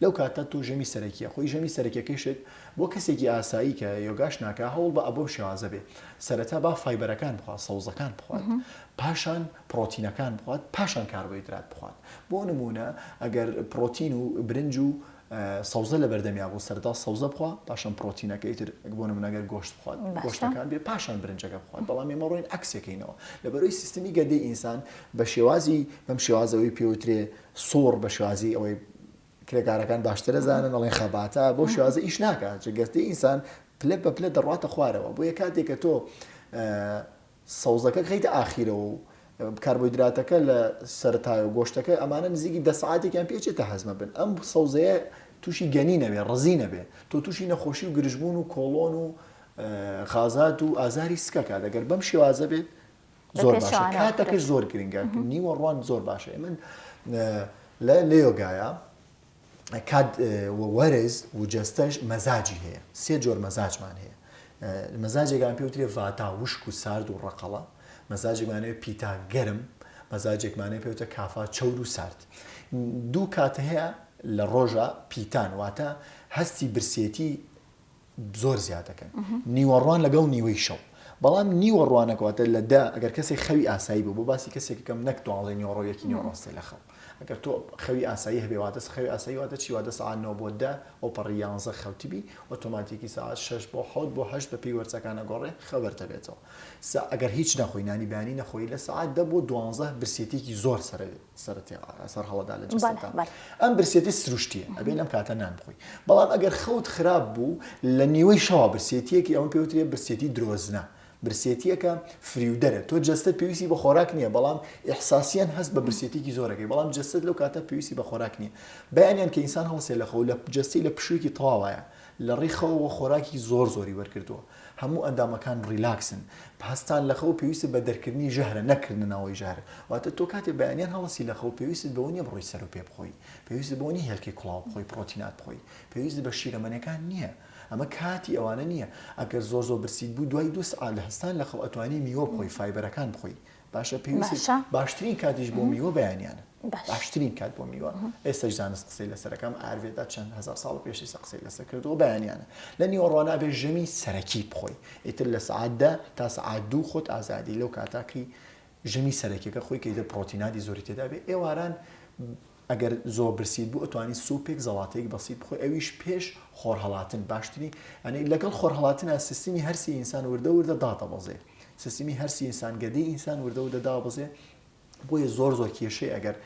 لەو کاتە تۆ ژەمی سەرەکیە خۆی ژەمی سەرەکیەکەیشت بۆ کەسێکی ئاسایی کە یۆگاش ناکە هەوڵ بە ئەبەو شێوازە بێ سەرەتا با فایبەرەکان بخوات سەوزەکان بخوات پاشان پرۆتینەکان بخوات پاشان کاربۆهیدرات بخوات بۆ نمونە ئەگەر پرۆتین و برنج و سەوزە لە بەردەمیا بۆ سەردا سەوزە بخوا پاشان پرۆتینەکەی تر بۆ نمونەگەر گۆشت بخوات گۆشتەکان بێ پاشان برنجەکە بخوات بەڵام ئێمە ڕۆین عکسەکەینەوە لەبەرەوەی سیستمی گەردەی ئینسان بە شێوازی بەم شێوازەوەی پێوترێ سۆڕ بە شێوازی ئەوەی کرێکارەکان باشترە زانن ئەڵێن خەباتە بۆ شێوازە ئیش ناکات جە گەردەی ئینسان پلە بە پلە دەڕاتە خوارەوە بۆ یە کاتێک کە تۆ سەوزەکە خەیتە ئاخیرەوە و کاربۆهیدراتەکە لە سەرەتایە و گۆشتەکە ئەمانە نزیکی 10 ساعاتێکیان پێچێتە هەزمە بن ئەم سەوزەیە تووشی گەنی نەبێ ڕزی نەبێ تۆ تووشی نەخۆشی و گرژبوون و کۆڵۆن و غازات و ئازاری سکەکە دەگەر بەم شێوازە بێت زۆر باشە کاتەکەش زۆر گرنگە نیوە ڕوان زۆر باشە من لە یۆگایە کات وەرز و جەستەش مەزاجی هەیە سێ جۆر مەزاجمان هەیە مەزاجێکان پێوترێ ڤاتا وشک و سارد و ڕقەڵە مەزاجێکمانەیە پیتا گەرم مەزاجێکمانەیە پێوتە کافا چەور و سارد دوو کاتە هەیە لە ڕۆژە پیتان واتە هەستی برسێتی زۆر زیادەکەن نیوەڕوان لەگەڵ نیوەی شەو بەڵام نیوەڕوانەکەواتە لەدا ئەگەر کەسێک خەوی ئاسایی بوو بۆ باسی کەسێکەکەم نەک دوڵێ نیوەڕۆیەکی نیوەڕاستی لە خەو ئەگەر تۆ خەوی ئاسایی هەبێ واتە خەوی ئاسایی واتە چی واتە سەعات 9 بۆ 10 ئەو پەڕی 11 خەوتیبی ئۆتۆماتیکی سەعات 6 بۆ 7 بۆ 8 بە پێی وەرزەکانە گۆڕێ خەبەرتە بێتەوە ئەگەر هیچ نەخۆی نانی بانی نەخۆی لە سەعات 10 بۆ 12 برسێتێکی زۆر سەر هەڵەدا لە جستەکە ئەم برسێتی سروشتیە ئەبێ لەم کاتە نان بخۆی بەڵام ئەگەر خەوت خراپ بوو لە نیوەی شەوا برسێتیەکی ئەوم پێوترێ برسێتی درۆزنە برسێتیەکە فریودەرە تۆ جەستت پێویستی بە خۆراک نییە بەڵام ئیحساسیان هەست بە برسێتێکی زۆرەکەی بەڵام جەستت لەو کاتە پێویستی بە خۆراک نییە بەیانیان کە ئینسان هەڵسێ لە خەو لە جەستی لە پشوویکی تەواوایە لە ڕێخەوە خۆراکی زۆر زۆری وەرگردووە هەموو ئەندامەکان ڕیلاکسن پاستان لە خەو پێویست بە دەرکردنی ژەهرە نەکردن ناوەی ژەهرە واتە تۆ کاتێ بەیانیان هەڵسی لە خەو پێویست بەوە نیە بڕۆی سەر و پێ بخۆی پێویست بەوە نیە هێلکی کوڵاو بخۆی پرۆتینات بخۆی پێویست بە شیرەمەنەکان نییە ئەمە کاتی ئەوانە نییە ئەگەر زۆر زۆر برسیت بوو دوای 2 ساعت لە هەستان لە خەو ئەتوانی میوە بخۆی فایبەرەکان بخۆی باشە پێویست باشترین کاتیش بۆ میوە بەیانیانە باشترین کات بۆ میوە ئێستاش زانست قسەی لەسەرەکەم ئاروێدا چەند هەزار ساڵ پێشی قسەی لەسەر کردەوە بەیانیانە لە نیوەڕوانە بێ ژەمی سەرەکی بخۆی ئیتر لە سەعات 10 تا سەعات 2 خۆت ئازادی لەو کاتاکەی ژەمی سەرەکیەکە خۆی کە ئیتر پرۆتیناتی زۆری تێدا بێ ئێواران ئەگەر زۆر برسیت بوو ئەتوانی سوپێک زەڵاتەیەک بەسیت بخۆی ئەویش پێش خۆر هەڵاتن باشترین ئەنی لەگەڵ خۆر هەڵاتنە سیستمی هەرسی ئینسان وردە وردە دادەبەزێ سیستمی هەرسی ئینسان گەدەی ئینسان وردە وردە دابەزێ بۆیە زۆر زۆر کێشەی ئەگەر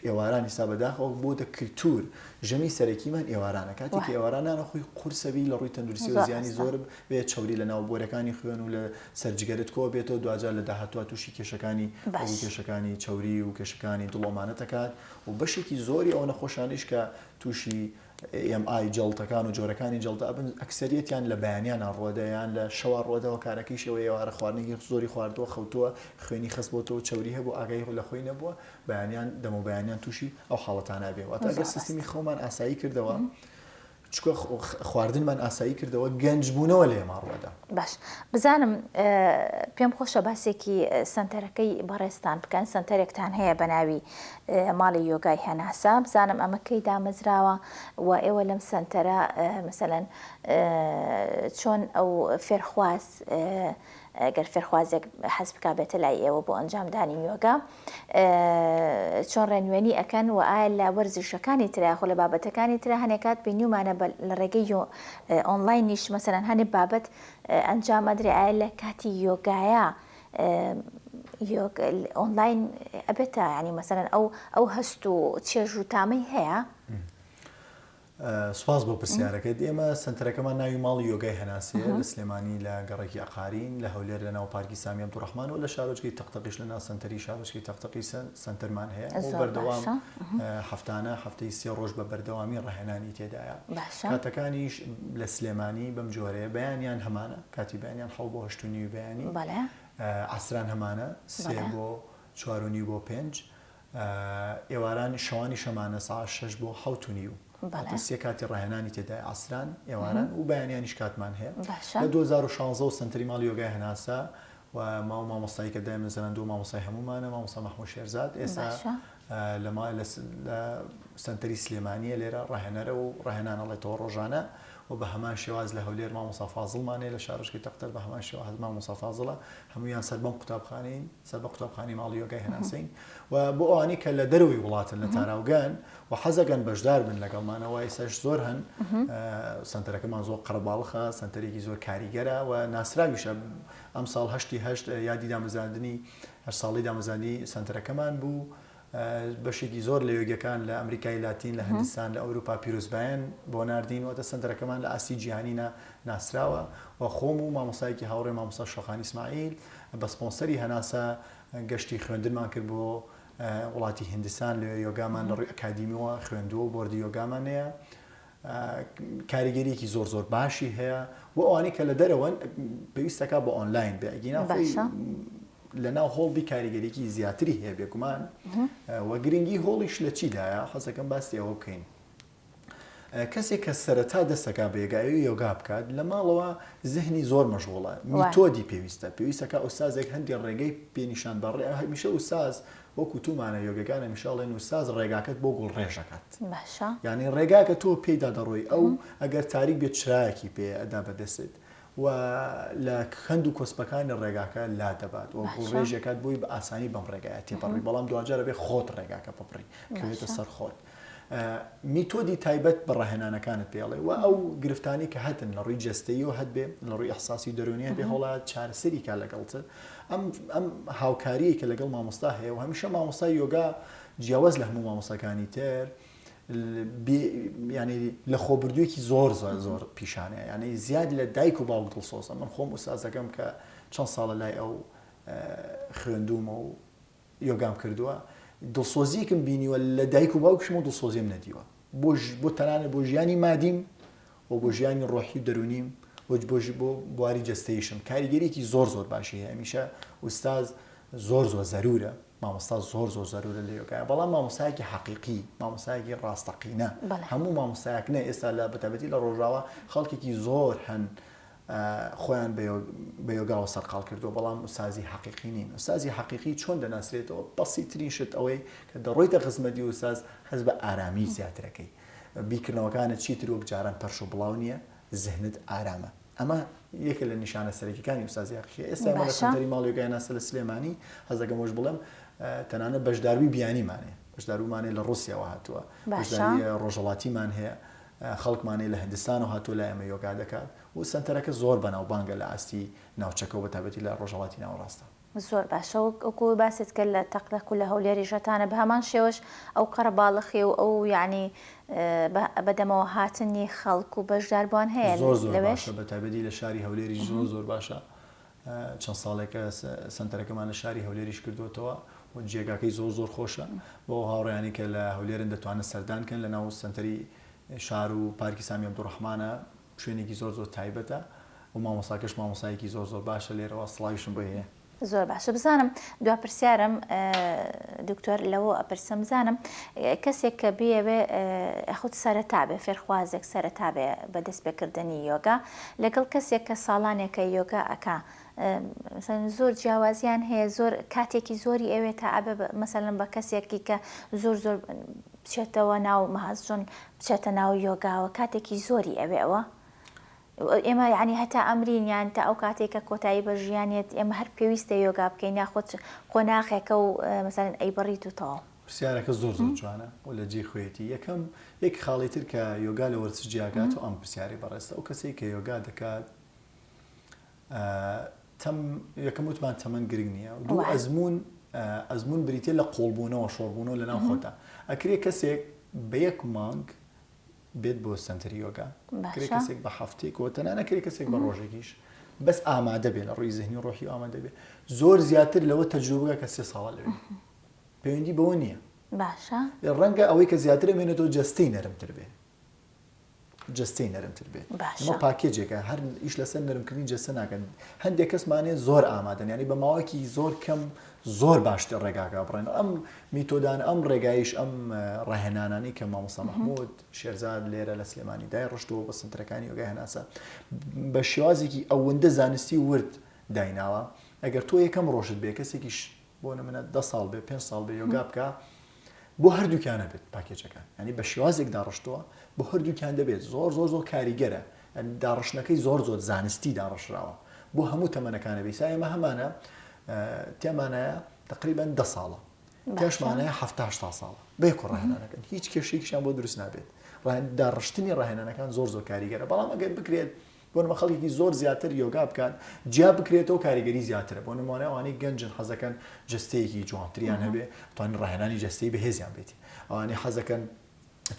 ئێواران حساب بەداخەوە بۆ دە کلتور ژەمی سەرەکیمان ئێوارانە کاتێک ئێوارانانە خۆی قورسەوی لە ڕووی تەندروستی و زیانی زۆر بێت چاوری لە ناو بۆرەکانی خوێن و لە سەرجگەرت کۆ بێتەوە دوجار لە داهاتوە تووشی کێشەکانی چاوری و کێشەکانی دڵۆمانە دەکات و بەشێکی زۆری ئەو نەخۆشانیش کە تووشی ئای جەڵتەکان و جۆرەکانی جەڵتە ئەبن ئەکسەریەتیان لە بەیانیان ڕۆدەیان لە شەوا ڕۆدەوە کارەکەی شەوە ئێوارە خواردنی زۆری خواردەوە خەوتووە خوێنی خستبۆتەوە چاوری هەبوو ئاگای لە خۆی نەبووە بەیانیان دەمە بەیانیان تووشی ئەو حاڵەتانە بێواتە ئەگەر سیستمی خۆمان ئاسایی کردەوە چکە خواردنمان ئاسایی کردەوە گەنجبوونەوە لە ئێماڕوەدا باش بزانم پێم خۆشە باسێکی سنتەرەکەی بەڕێستان بکەن سنتەرێکتان هەیە بە ناوی ماڵی یۆگای هەناسا بزانم ئەمە کەی دامەزراوە و ئێوە لەم سنتەرە مەسەلەن چۆن ئەو فێرخواز ئەگەر فێرخوازێک حەز بکا بێتە لای ئێوە بۆ ئەنجامدانی یۆگا چۆن ڕێنوێنی ئەکەن و ئایا لە وەرزشەکانی تراخۆ لە بابەتەکانی ترا هەنێکات بینیومانە لە ڕێگەی ئۆنلاینیش مەسەلەن هەنێ بابەت ئەنجام ئەدرێ ئایا لە کاتی یۆگایە ئۆنلاین ئەبێتە ینی مەسەلەن ئەو هەست و چێژ و تامەی هەیە سواز بۆ پرسیارەکەت ئێمە سنتەرەکەمان ناوی ماڵی یۆگای هەناسیە لە سلێمانی لە گەڕێکی ئەقارین لە هەولێر لە ناو پارکی سامی عەبدوڕەحمان و لە شارۆچکەی تەقتەقیش لە ناو سنتەری شارۆچکەی تەقتەقی سنتەرمان هەیە بۆ بەردەوام هەفتانە هەفتەی 3 ڕۆژ بە بەردەوامی ڕاهێنانی تێدایە کاتەکانیش لە سلێمانی بەم جۆرەیە بەیانیان هەمانە کاتی بەیانیان 7 بۆ 8 بەیانی عەسران هەمانە 3 بۆ 4 بۆ 5 ئێواران شەوانی شەمانە ساعت 6 بۆ 7 سێ کاتی ڕاهێنانی تێدای عەسران ئێواران و بەیانیانیش کاتمان هەیە لە 2016 سنتەری ماڵی یۆگای هەناسا و مامۆستایی کە دایمە زەنەندۆ مامۆستای هەمومانە مامۆستا مەحموود شێرزاد ئێستا لە سنتەری سلێمانیە لێرە ڕاهێنەرە و ڕاهێنانەڵێتەوە ڕۆژانە و بە هەمان شێواز لە هەولێر مامۆستا فازڵمانەیە لە شارۆچکەی تەختەر بە هەمان شێواز مامۆستا فازڵە هەموویان سەر بەم قوتابخانەی ماڵی یۆگای هەناسەین و بۆ ئەوانی کە لە دەروی وڵاتن لە تاراوگان و حەزەکەن بەشدار بن لەگەڵمانەوە ئێستاش زۆر هەن سنتەرەکەمان زۆر قەرەباڵخە سنتەرێکی زۆر کاریگەرە و ناسراویشە ئەم ساڵ هەشت یادی دامەزاندنی هەر ساڵی دامەزانی سنتەرەکەمان بوو بەشێکی زۆر لە یۆگەکان لە ئەمریکای لاتین لە هەندستان لە ئەوروپا پیرۆزبایان بۆ ناردین وەتە سنتەرەکەمان لە ئاسی جیهانی ناسراوە و خۆم و مامۆستایەکی هاوڕێ مامۆستا شۆخانی ئیسماعیل بە سپۆنسەری هەناسە گەشتی خوێندنمان کرد بۆ وڵاتی هندستان لە یۆگامان لە ڕووی ئەکادیمیەوە خوێندووە و بۆردی یۆگامان هەیە کاریگەریەکی زۆر باشی هەیە بۆ ئەوانەی کە لە دەرەوەن پێویستەکە بۆ ئۆنلاین بێ ئەگینا لە ناو هۆڵبی کاریگەریکی زیاتری هەیە بێگومان و گرنگی هۆڵیش لە چیدایە حەزەکەم باسی ئەوە بکەین کەسێک کە سەرەتا دەستەکە بێگایی یۆگا بکات لە ماڵەوە زهنی زۆر مەشغوڵە میتۆدی پێویستەکە ئوستازێک هەندی ڕێگەی پێنیشان بەڕێ هەمیشە ئوستاز وەکو تومانە یۆگەکانە میشاڵێن ئوستاز ڕێگاکەت بۆ گوڵ ڕێژەکەات یعنی ڕێگاکە تۆ پێیدا دەڕۆی ئەو ئەگەر تاریک بێت چرایەکی پێ ئەدا بەدەست و لە خەند و کۆسپەکانی ڕێگاکە لا دەبات و ڕێژەکەات بووی بە ئاسانی بەم ڕێگایە تێپەڕی بەڵام دوجارە بێ خۆت ڕێگاکە بپڕی کەوێتە سەر خۆت میتۆدی تایبەت بە ڕاهێنانەکانت پێڵێ و ئەو گرفتانی کە هەتن لە ڕووی جەستەیی و هەت بێ لە ڕووی ئەحساسی دەرونیە بێ هەوڵات چارەسەری کا لەگەڵت ئەم هاوکاریە کە لەگەڵ مامۆستا هەیە و هەمیشە مامۆستای یۆگا جیاواز لە هەموو مامۆستاکانی تر ینی لە خۆبردوویەکی زۆر پیشانەیە ینی زیاد لە دایک و باوک دڵسۆزە من خۆم ئوستازەکەم کە چەند ساڵە لای ئەو خوێندومە و یۆگام کردووە دڵسۆزیکم بینیوە لە دایک و باوکشم و دڵسۆزیم نەدیوە بۆ تەنانە بۆ ژیانی مادیم و بۆ ژیانی ڕۆحی دەرونیم بۆ بواری جەستەیشم کاریگەریەکی زۆر باشی هەیە هەمیشە ئوستاز زۆر زەرورە مامۆستا زۆر زەرورە لە یۆگایە بەڵام مامۆستایەکی حەقیقی مامۆستایەکی ڕاستەقینە هەموو مامۆستایەک نە ئێستا لە بەتابەتی لە ڕۆژاوە خەڵکێکی زۆر هەن خۆیان بە یۆگاوە سەرقاڵ کردو بەڵام ئوستازی حەقیقی نین ئوستازی حەقیقی چۆن دەناسرێتەوە بەسیترین شت ئەوەی کە دەڕۆیتە خزمەتی ئوستاز هەز بە ئارامی زیاترەکەی بیکردنەوەکانە چیتر وەک جاران پەرش و بڵاو نییە زهنت ئارامە ئەمە یەکە لە نیشانە سەرەکیەکانی ئوستازی حەقیقی ئێستا لە سنتەری ماڵ یۆگای هەناسە لە سلێمانی هەزەکەم وەش بڵێم تەنانەت بەشداروی بیانیمانێ بەشدارومانێ لە ڕوسیاوە هاتووە بەشداری ڕۆژهەڵاتیمان هەیە خەڵکمانێ لە هەندستان و هاتووە لای ئەمە یۆگا دەکات و سنتەرەکە زۆر بەناوبانگە لە ئاستی ناوچەکە و بەتابەتی لە ڕۆژهەڵاتی ناوەڕاستە زۆر باشە وەکو باست کرد لە تەقلەق و لە هەولێری ژەتانە بە هەمان شێوەش ئەو قەرەباڵخی و ئەو یعنی بەدەمەوە هاتنی خەڵک و بەشداربووان هەیە زۆر باشە بەتابەتی لە شاری هەولێری زۆر باشە چەند ساڵێکە سنتەرەکەمان لە شاری هەولێریش کردوتەوە و جێگاکەی زۆر خۆشە بۆ هاوڕێیانی کە لە هەولێرن دەتوانن سەردانکەن لە ناو سنتەری شار و پارکی سامی عەبدوڕەحمانە شوێنێکی زۆر تایبەتە و مامۆستاکەش مامۆستایەکی زۆر باشە لێرەوە سڵاویشم بۆ هەیە زۆر باشە بزانم دوا پرسیارم دکتۆر لەوە ئەپرسم بزانم کەسێک کە بێوێ خودت سەرەتا بێ فێرخوازێک سەرەتا بێ بەدەست پێکردنی یۆگا لەگەڵ کەسێک کە ساڵانێکە یۆگا ئەکا زۆر جیاوازیان هەیە زۆر کاتێکی زۆری ئەوێ تا ئەبێ مەسەلەن بە کەسێکی کە زۆر بچێتەوە ناو مەهەزجون بچێتە ناو یۆگاوە کاتێکی زۆری ئەوێەوە ئێمە یعنی هەتا ئەمرینیان تا ئەو کاتێکە کۆتایی بە ژیانێت ئێمە هەر پێویستە یۆگا بکەین یاخۆت قۆناغێکە و مەسەلەن ئەیبڕیت و تەواو پرسیارەکە زۆر جوانە و لە جێ خۆیەتی یەکەم یەک خاڵی تر کە یۆگا لە وەرزشجیاکات و ئەم پرسیاری بەڕێستە ئەو کەسێک کە یۆگا دەکات یەکەم وتمان تەمەەن گرنگ نییە و دوو ئەزمون بریتێ لە قۆڵبوونەوە شۆڕبوونەوە لە ناو خۆتە ئەکرێ کەسێک بە یەک مانگ بێت بۆ سنتەری یۆگا کرێ کەسێک بە هەفتێک و تەنانە کرێ کەسێک بە ڕۆژێکیش بەس ئامادە بێ لە ڕووی زەهنی و ڕۆحی ئامادە بێ زۆر زیاتر لەوە تەجروبە کە 3 ساڵە لەوێ پەیوەندی بەوە نییە باشە ڕەنگە ئەوەی کە زیاتر مێنێتەوە جەستەی نەرمتر بێ جەستەی نەرمتر بێت ئەمە پاکێجێکە هەر ئیش لەسەر نەرمکردنی جەستە ناکەن هەندێک کەسمانێ زۆر ئامادەن ینی بە ماوەیەکی زۆر کەم زۆر باشتر ڕێگاکە بڕێن ئەم میتۆدان ئەم ڕێگایش ئەم ڕاهێنانانی کە مامۆستا مەحموود شێرزاد لێرە لە سلێمانی دای ڕشتەوە بە سنتەرەکانی یۆگای هەناسە بە شێوازێکی ئەوەندە زانستی ورد دایناوە ئەگەر تۆ یەکەم ڕۆژت بێ کەسێکیش بۆ نمونە 10 ساڵ بێ 5 ساڵ بێ یۆگا بکە بۆ هەردووکیانە بێت پاکێجەکان ینی بە شێوازێک داڕشتووە بۆ هەردووکیان دەبێت زۆر کاریگەرە داڕشتنەکەی زۆر زانستی داڕشراوە بۆ هەموو تەمەنەکانە بیسا ئێمە هەمانە تێمانایە تقریبان 10 ساڵە پێشمانەیە 7 ساڵە بێ ڕاهێنانەکەن هیچ کێشێکیشیان بۆ دروست نابێت داڕشتنی ڕاهێنانەکان زۆر کاریگەرە بەڵام ئەگەر بکرێت بۆ نمە خەڵکی زۆر زیاتر یۆگا بکات جیا بکرێتەوە کاریگەری زیاترە بۆ نمونە ئەوانەی گەنجن حەزەکەن جستەیەکی جوانتریان هەبێ توانین ڕاهێنانی جستەی بەهێزیان بێتی ئەوانەی حەزەکەن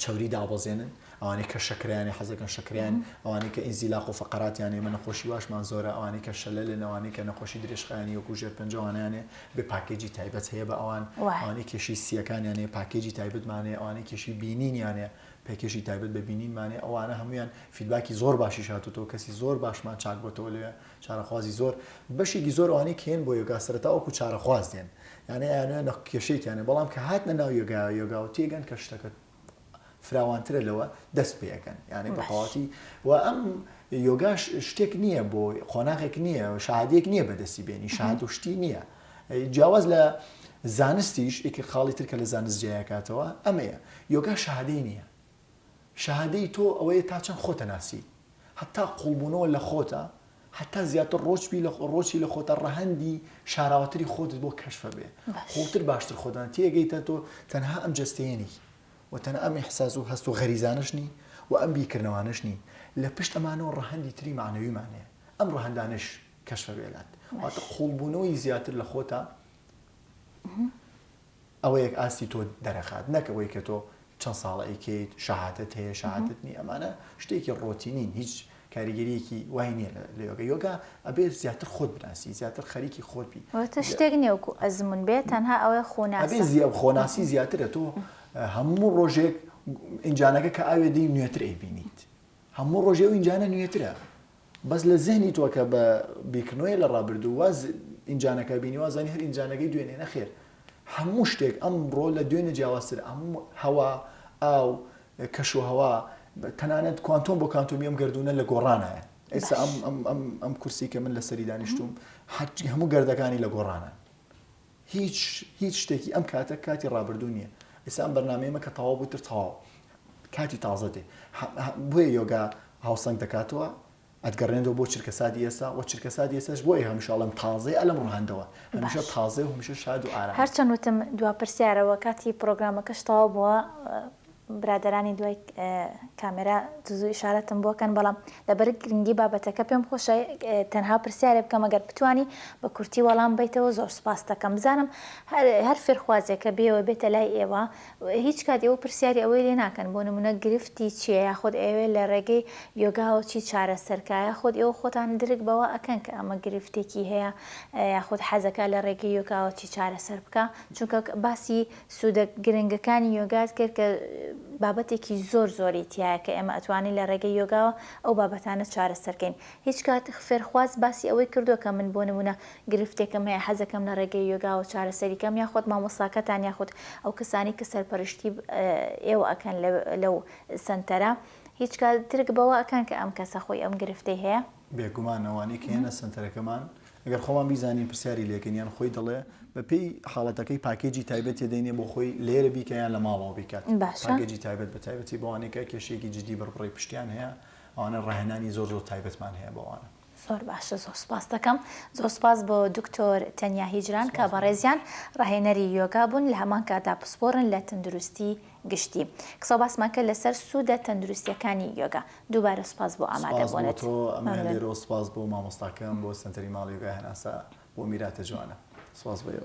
چەوری دابەزێنن ئەوانەی کە شەکریانی حەزەکەن شەکریان ئەوانەی کە ئینزیلاق و فەقەراتیان ئێمە نەخۆشی واشمان زۆرە ئەوانەی کە شەلەلن ئەوانەی کە نەخۆشی درێژخایانی وەکو ژێرپەنجەوانیانێ بێ پاکێجی تایبەت هەیە بە ئەوانەی کێشی سیەکانیانێ پاکێجی تایبەتمانێ ئەوانەی کێشی بینینیانێ پێکێشی تایبەت بە بینینمانێ ئەوانە هەمویان فیدباکی زۆر باشی هاتوتەوە کەسی زۆر باشمان چاک بۆتەوە لێ چارەخوازی زۆر بەشێکی زۆر ئەوانەی کێن بۆ یۆگا سەرەتا وەکو چارەخواز دێن یانە یانە کێشەیەکیانێ بەڵام کە هاتنە ناو یۆگا و تێگەن کە شتەکە فراوانترە لەوە دەست پێەکەن یعنی بەخواتی و ئەم یۆگاش شتێک نییە بۆ خۆناغێک نییە شادێک نییە بەدەستی بێنی شاد و شتی نییە جیاواز لە زانستیش ئێکی خاڵی ترکە لە زانست جیاکاتەوە ئەمەیە یۆگا شادەی نییە شادەی تۆ ئەوەیە تا چەند خۆتە ناسی حتا قوڵبوونەوە لە خۆتە حتا زیاتر ڕۆچی لە خۆتە ڕەهەندی شاراوەتری خۆتت بۆ کەشفە بێ خۆتر باشتر خۆدان تێگەیتە تۆ تەنها ئەم جستەیەنی وتەنە ئەم ئیحساس و هەست و غەریزانشنی و ئەم بیکردنەوانشنی لە پشت ئەمانەوە ڕەهەندی تری معنەویمانەیە ئەم ڕەهەندانش کەشفە بێلات واتە قوڵبوونەوەی زیاتر لە خۆتە ئەوەیەک ئاستی تۆ دەرەخات نەکەوەی کە تۆ چەند ساڵە ئەیکەیت شەهادەت هەیە شەهادەت نی ئەمانە شتێکی ڕۆتینین هیچ کاریگەریەکی وای نییە لە یۆگا ئەبێت زیاتر خۆت بناسی زیاتر خەریکی خۆت بی شتێک نییە وەکو ئەزمون بێت تەنها ئەوەی خۆناسی زیاترە تۆ هەموو ڕۆژێک ئینجانەکە کە ئاوێدەی نوێتر ئەیبینیت هەموو ڕۆژێ و ئینجانە نوێترە بەس لە زێنی تۆ کە بە بیکردنەوەی لە ڕابردوو واز ئینجانەکە بینی وازانی هەر ئینجانەکەی دوێنێ نەخێر هەموو شتێک ئەمڕۆ لە دوێنە جیاوازتر هەموو هەوا ئاو کەش و هەوا تەنانەت کوانتۆم بۆ کانتۆمیەم گردونە لە گۆڕانایە ئێستا ئەم کورسی کە من لەسەری دانیشتوم هەموو گەردەکانی لە گۆڕانە هیچ شتێکی ئەم کاتە کاتی ڕابردوو نییە ئێستا ئەم بەرنامەیەمە کە تەواو بووتر تەواو کاتی تازە دێ بۆیە یۆگا هاوسەنگ دەکاتەوە ئەتگەڕێنەوە بۆ چرکەسادی ئێستا و چرکەسادی ئێستاش بۆیە هەمیشەڵم تازەی ئەلم ڕوهاندەوە هەمیشە تازە و هەمیشە شاد و ئارام هەرچەند وتم دوا پرسیارەوە کاتی پرۆگرامەکەش تەواو بووە برادرانی دوای کامێرا زوو ئیشارەتم بۆکەن بەڵام لەبەر گرنگی بابەتەکە پێم خۆشە تەنها پرسیارێ بکەم ئەگەر بتوانی بە کورتی وەڵام بیتەوە زۆر سپاس دەکەم بزانم هەر فێرخوازێکە بێەوە بێتە لای ئێوە هیچ کات ئێوە پرسیاری ئەوەی لێ ناکەن بۆ نمونە گرفتی چییە یاخود ئێوێ لە ڕێگەی یۆگاوە چی چارەسەرکایە خۆت ئێوە خۆتان درک بەوە ئەکەن کە ئەمە گرفتێکی هەیە یاخود حەزەکە لە ڕێگەی یۆگاوە چی چارەسەر بکە چونکە باسی سوودە گرنگەکانی یۆگات کرد کە بابەتێکی زۆری تایە کە ئێمە ئەتوانین لە ڕێگەی یۆگاوە ئەو بابەتانە چارەسەرکەین هیچ کات فێرخواز باسی ئەوەی کردووە کە من بۆ نمونە گرفتێکم هەیە حەزەکەم لە ڕێگەی یۆگاوە چارەسەریکەم یاخود مامۆستاکەتان یاخود ئەو کەسانی کە سەرپەرشتی ئێوە ئەکەن لەو سنتەرە هیچ کات درک بەوە ئەکەن کە ئەم کەسە خۆی ئەم گرفتەی هەیە بێگومان ئەوانەی کە هێنە سنتەرەکەمان ئەگەر خۆمان بیزانین پرسیاری لێکەنیان خۆی دەڵێ بە پێی حاڵەتەکەی پاکێجی تایبەت دەینێ بۆ خۆی لێرە بیکەیان لە ماڵەوە بیکات پاکێجی تایبەت بە تایبەتی بەوانێکە کێشێکی جدی بەڕڕی پشتیان هەیە ئەوانە ڕاهێنانی زۆر تایبەتمان هەیە بەوانە زۆر باشە زۆر سپاس دەکەم زۆر سپاس بۆ دکتۆر تەنیا هیجران کە بەڕێزیان ڕاهێنەری یۆگا بوون لە هەمان کاتا پسپۆرن لە تەندروستی گشتی قسە باسمان کرد لەسەر سوودە تەندروستیەکانی یۆگا دووبارە سپاس بۆ ئامادەبوونت لێرە سپاس بۆ مامۆستاکەم بۆ سنتەری ماڵی یۆگا هێناسا بۆ میراتە جوانە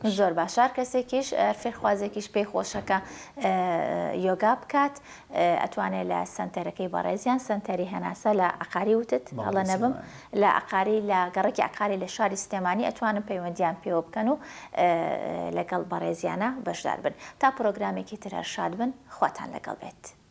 زۆر باشار کەسێکیش فێرخوازێکیش پێی خۆشەکە یۆگا بکات ئەتوانێت لە سنتەرەکەی بەڕێزیان سنتەری هەناسە لە عقاری وتت هەڵە نەبم لە عقاری لە گەڕێکی عقاری لە شاری سلێمانی ئەتوانن پەیوەندیان پێوە بکەن و لەگەڵ بەڕێزیانە بەشدار بن تا پرۆگرامێکی تر هەر شاد بن خواتان لەگەڵ بێت.